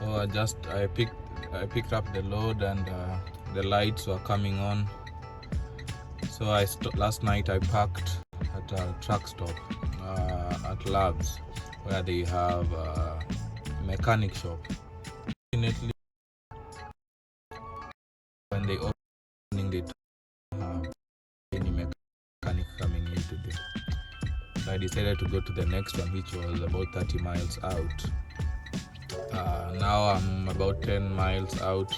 So I picked up the load, and the lights were coming on. So last night I parked at a truck stop at Labs, where they have a mechanic shop. Fortunately, when they opening, they don't have any mechanic coming in today. So I decided to go to the next one, which was about 30 miles out. Now I'm about 10 miles out,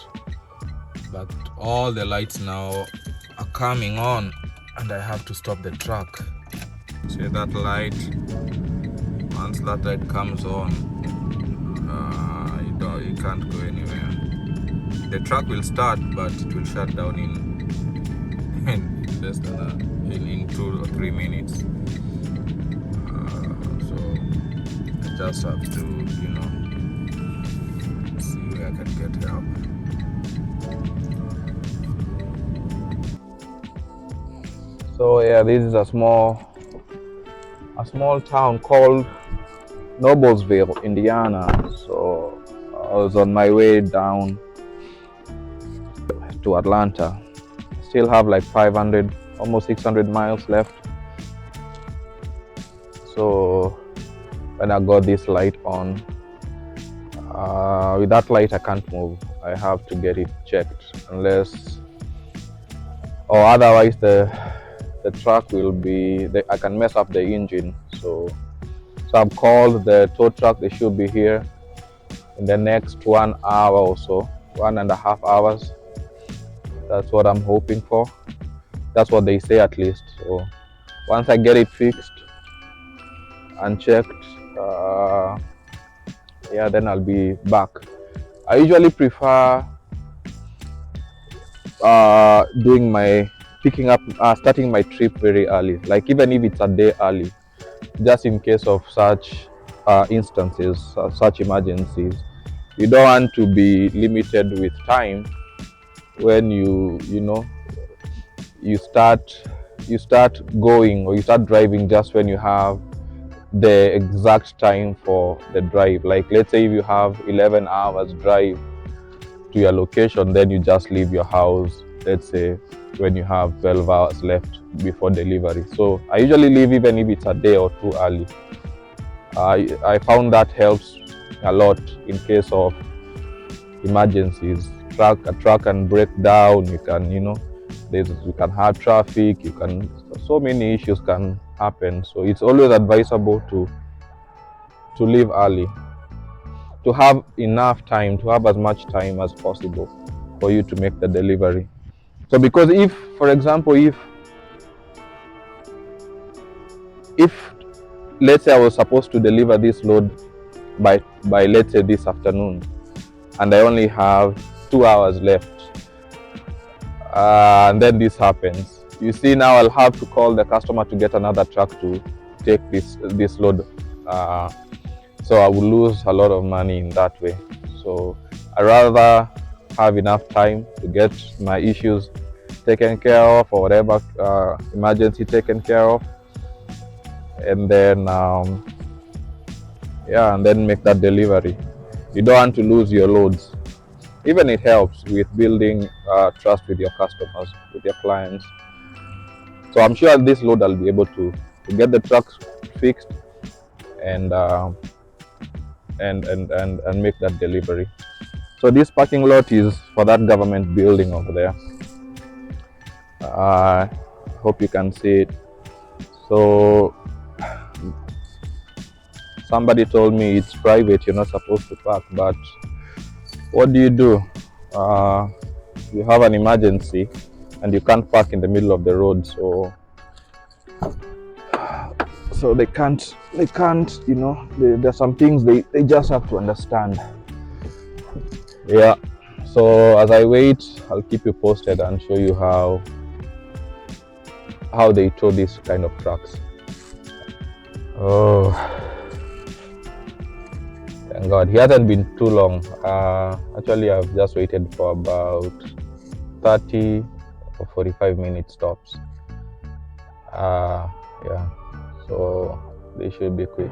but all the lights now are coming on, and I have to stop the truck. See that light? Once that light comes on, you can't go anywhere. The truck will start, but it will shut down in less than in 2 or 3 minutes. So I just have to, see where I can get help. So yeah, this is a small town called Noblesville, Indiana. So I was on my way down to Atlanta. Still have like 500, almost 600 miles left. So when I got this light on, with that light I can't move. I have to get it checked, unless or otherwise the truck will be, I can mess up the engine. So I've called the tow truck. They should be here in the next 1 hour or so, 1.5 hours. That's what I'm hoping for. That's what they say, at least. So once I get it fixed and checked, yeah, then I'll be back. I usually prefer starting my trip very early, like even if it's a day early, just in case of such instances, such emergencies. You don't want to be limited with time when you start going, or you start driving just when you have the exact time for the drive. Like, let's say if you have 11 hours drive to your location, then you just leave your house, let's say, when you have 12 hours left before delivery. So I usually leave even if it's a day or two early. I found that helps a lot in case of emergencies. A truck can break down. You can have traffic. So many issues can happen. So it's always advisable to leave early, to have enough time, to have as much time as possible for you to make the delivery. So because if, for example, if let's say I was supposed to deliver this load by let's say this afternoon, and I only have 2 hours left, and then this happens, you see, now I'll have to call the customer to get another truck to take this load. So I will lose a lot of money in that way. So I rather have enough time to get my issues taken care of, or whatever emergency taken care of, and then and then make that delivery. You don't want to lose your loads. Even it helps with building trust with your customers, with your clients. So I'm sure this load I'll be able to get the trucks fixed and make that delivery. So this parking lot is for that government building over there. Hope you can see it. So somebody told me it's private, you're not supposed to park, but what do? You have an emergency and you can't park in the middle of the road, so they can't, there's some things they just have to understand. Yeah. So as I wait, I'll keep you posted and show you how they tow these kind of trucks. Oh, thank God. He hasn't been too long. Actually, I've just waited for about 30 or 45 minute stops. Yeah. So they should be quick.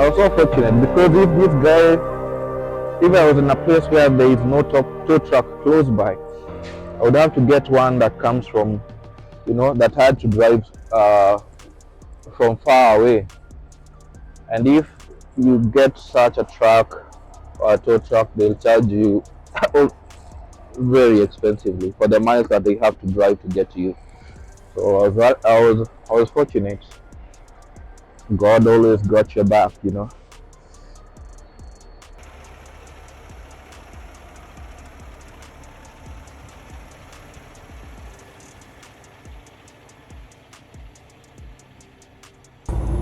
was so fortunate because if this guy, if I was in a place where there is no tow truck close by, I would have to get one that comes from, that I had to drive from far away. And if you get such a truck or a tow truck, they'll charge you very expensively for the miles that they have to drive to get to you. So I was fortunate. God always got your back.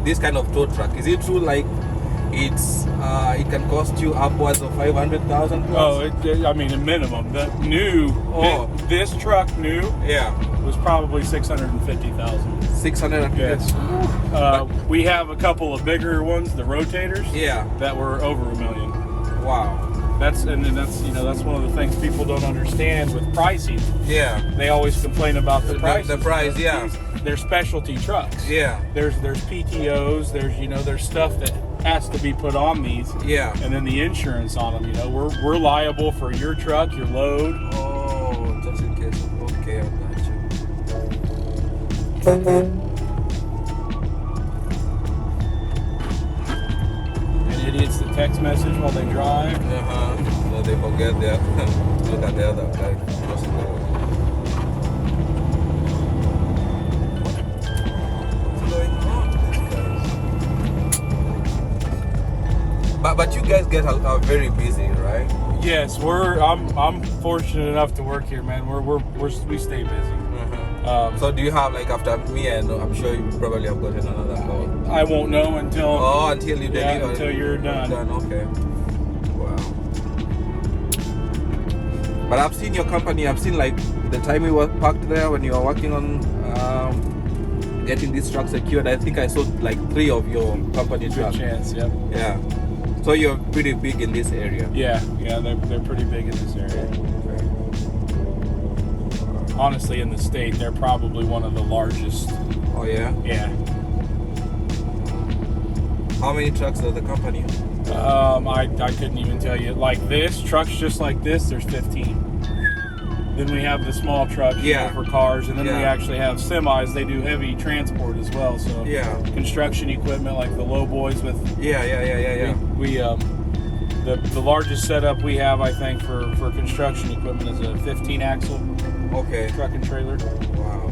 This kind of tow truck, is it true like it can cost you upwards of 500,000? Oh, I mean a minimum. The new this truck was probably 650,000. 650. Yes. We have a couple of bigger ones, the rotators. Yeah. That were over $1 million. Wow. That's one of the things people don't understand with pricing. Yeah. They always complain about the price. The price, yeah. They're specialty trucks. Yeah. There's PTOs. There's stuff that has to be put on these. Yeah. And then the insurance on them. We're liable for your truck, your load. Oh, just in case. Okay, I got you. And idiots that text message while they drive. So they forget their look at the other guy. What's going on, guys? But you guys get are very busy, right? Yes, I'm fortunate enough to work here, man. We stay busy. So do you have, like, after me, and I'm sure you probably have gotten another call? I won't know until until you deliver. Until you're done. Okay. Wow. But I've seen your company. I've seen, like, the time we were parked there when you were working on getting this truck secured. I think I saw like 3 of your company trucks. Good chance. Yep. Yeah. So you're pretty big in this area. Yeah. They're pretty big in this area. Honestly, in the state, they're probably one of the largest. Oh yeah. Yeah. How many trucks does the company? I couldn't even tell you. Like this, trucks just like this, there's 15. Then we have the small trucks for cars, and then we actually have semis. They do heavy transport as well. So construction equipment like the low boys with. Yeah. We the largest setup we have, I think, for construction equipment is a 15 axle. Okay. Truck and trailer. Wow.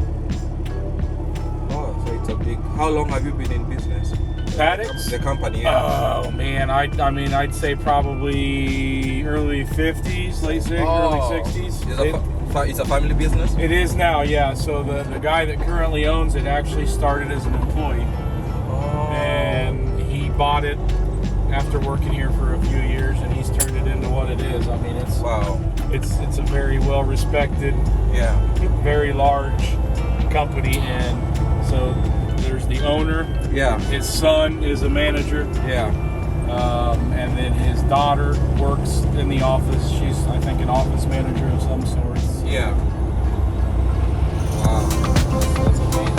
Oh, so it's a big. How long have you been in business? Paddocks? The company. Yeah. Oh man, I'd say probably early 50s, late 60s, early 60s. It's a family business? It is now, yeah. So the guy that currently owns it actually started as an employee. Oh. And he bought it after working here for a few years, and he's turned it into what it is. I mean, it's a very well respected, very large company, and so there's the owner. Yeah. His son is a manager. Yeah. And then his daughter works in the office. She's, I think, an office manager of some sort. Yeah. Wow. That's amazing.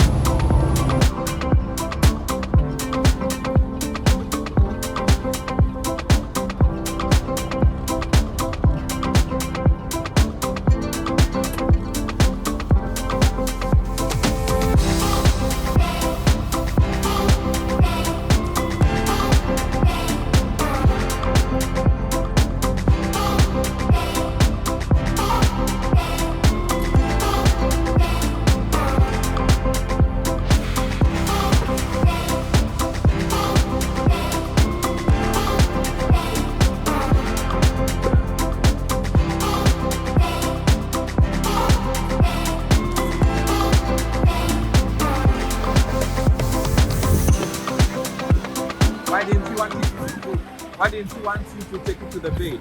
Why didn't you want you to take it to the bay?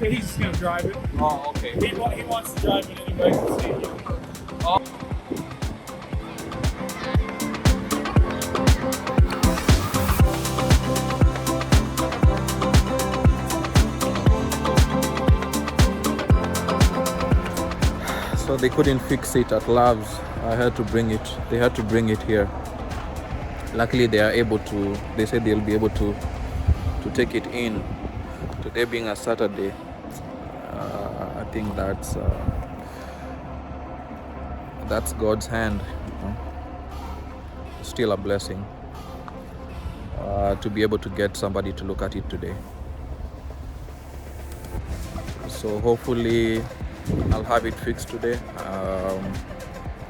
He's just going to drive it. Oh, okay. He wants to drive it anyways and see you. Oh. So they couldn't fix it at Labs. I had to bring it. They had to bring it here. Luckily, they are able to. They said they'll be able to to take it in. Today being a Saturday, I think that's God's hand. Still a blessing to be able to get somebody to look at it today. So hopefully I'll have it fixed today.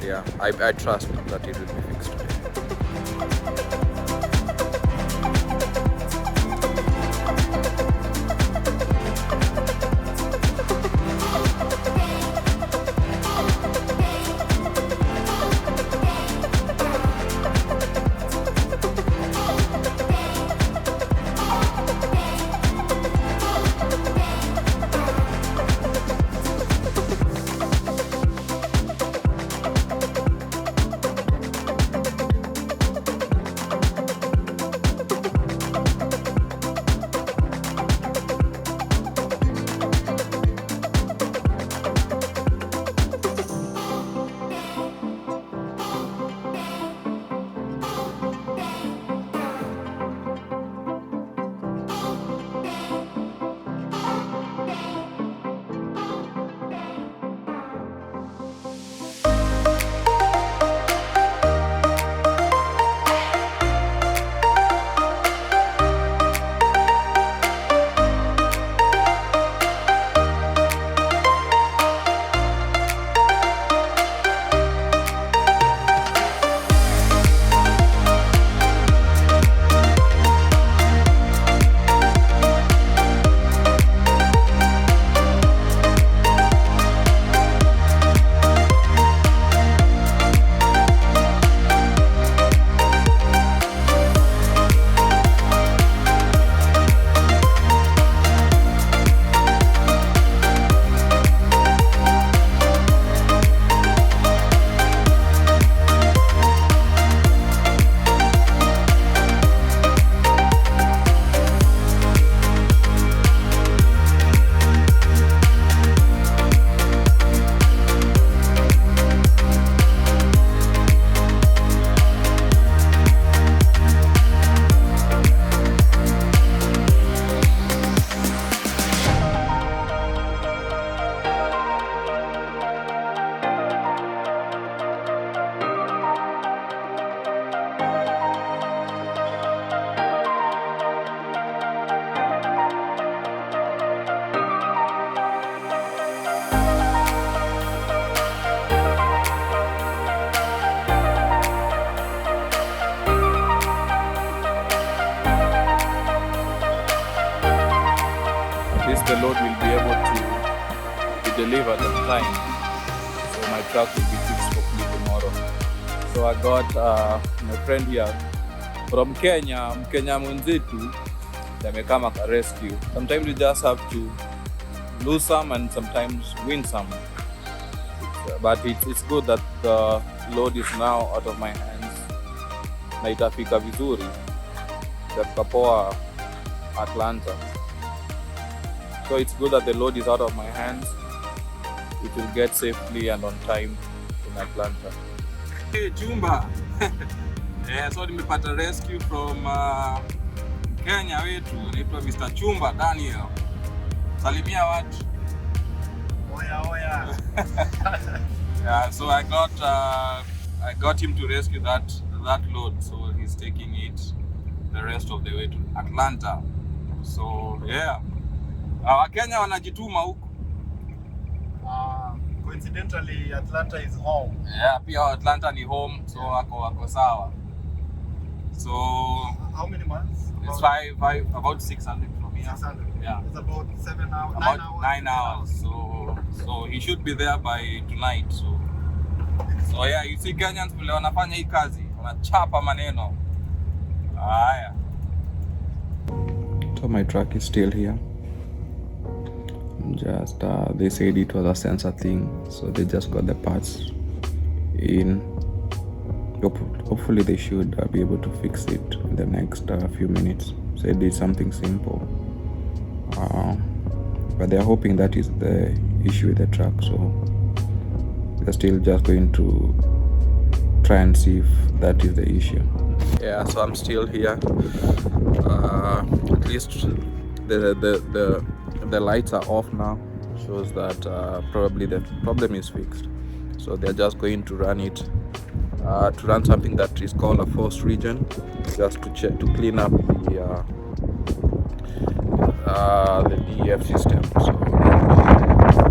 Yeah, I trust that it will be fixed today. The load will be able to deliver on time, so my truck will be fixed hopefully tomorrow. So I got my friend here from Kenya, Mkenya mwenzetu, amekama ka rescue. Sometimes you just have to lose some and sometimes win some. But it's good that the load is now out of my hands na itafika vizuri itafika poa Atlanta. So it's good that the load is out of my hands. It will get safely and on time in Atlanta. Hey, Jumba. Yeah, so nimepata rescue from Kenya wetu, anaitwa Mr. Chumba Daniel. Salimia watu. Oya. Yeah, so I got him to rescue that load, so he's taking it the rest of the way to Atlanta. So yeah. Wakenya wanajituma huko. Coincidentally, Atlanta is home. Yeah, pia Atlanta ni home, so wako sawa. So how many months? It's about 600 from here. 600. Yeah. It's about 7 hours. About 9 hours. So he should be there by tonight. So yeah, you see Kenyans vile wanafanya hii kazi, wanachapa maneno. Haya. So my truck is still here. Just they said it was a sensor thing, so they just got the parts in. Hopefully they should be able to fix it in the next few minutes. Said it's something simple, but they're hoping that is the issue with the truck, so they're still just going to try and see if that is the issue. Yeah, so I'm still here. At least the lights are off now. Shows that probably the problem is fixed. So they're just going to run it, to run something that is called a force regen, just to check, to clean up the DEF system. So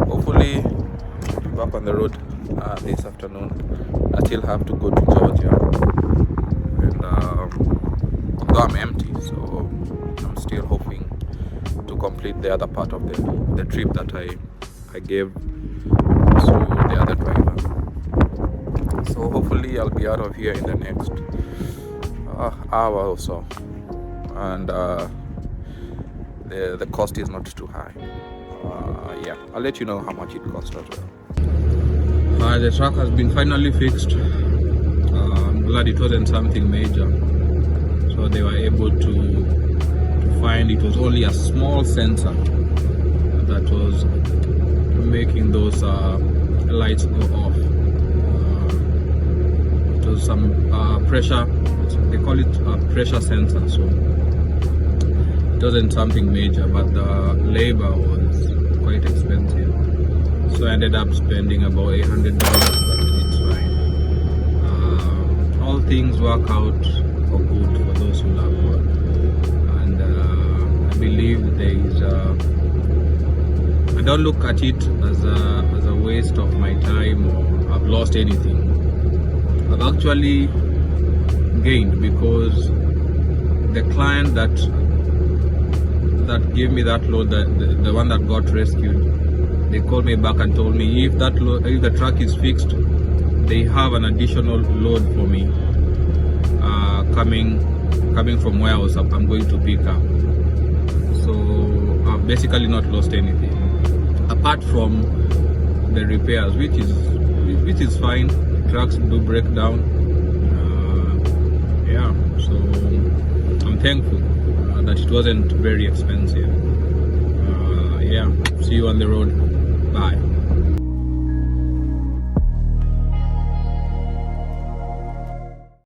hopefully I'll be back on the road this afternoon. I still have to go to Georgia, and although I'm empty, so I'm still hoping to complete the other part of the trip that I gave to the other driver. So hopefully I'll be out of here in the next hour or so, and the cost is not too high. Yeah, I'll let you know how much it costs as well. The truck has been finally fixed. I'm glad it wasn't something major. So they were able to find it was only a small sensor that was making those lights go off. It was some pressure, they call it a pressure sensor, so it wasn't something major, but the labor was quite expensive. So I ended up spending about $800, but it's fine. All things work out for good for those who love God. And I believe there is I don't look at it as a waste of my time or I've lost anything. I've actually gained, because the client that gave me that load, the one that got rescued, they called me back and told me if the truck is fixed, they have an additional load for me coming from where I'm going to pick up. So I've basically not lost anything apart from the repairs, which is fine. Trucks do break down. Yeah, so I'm thankful that it wasn't very expensive. Yeah, see you on the road. Bye.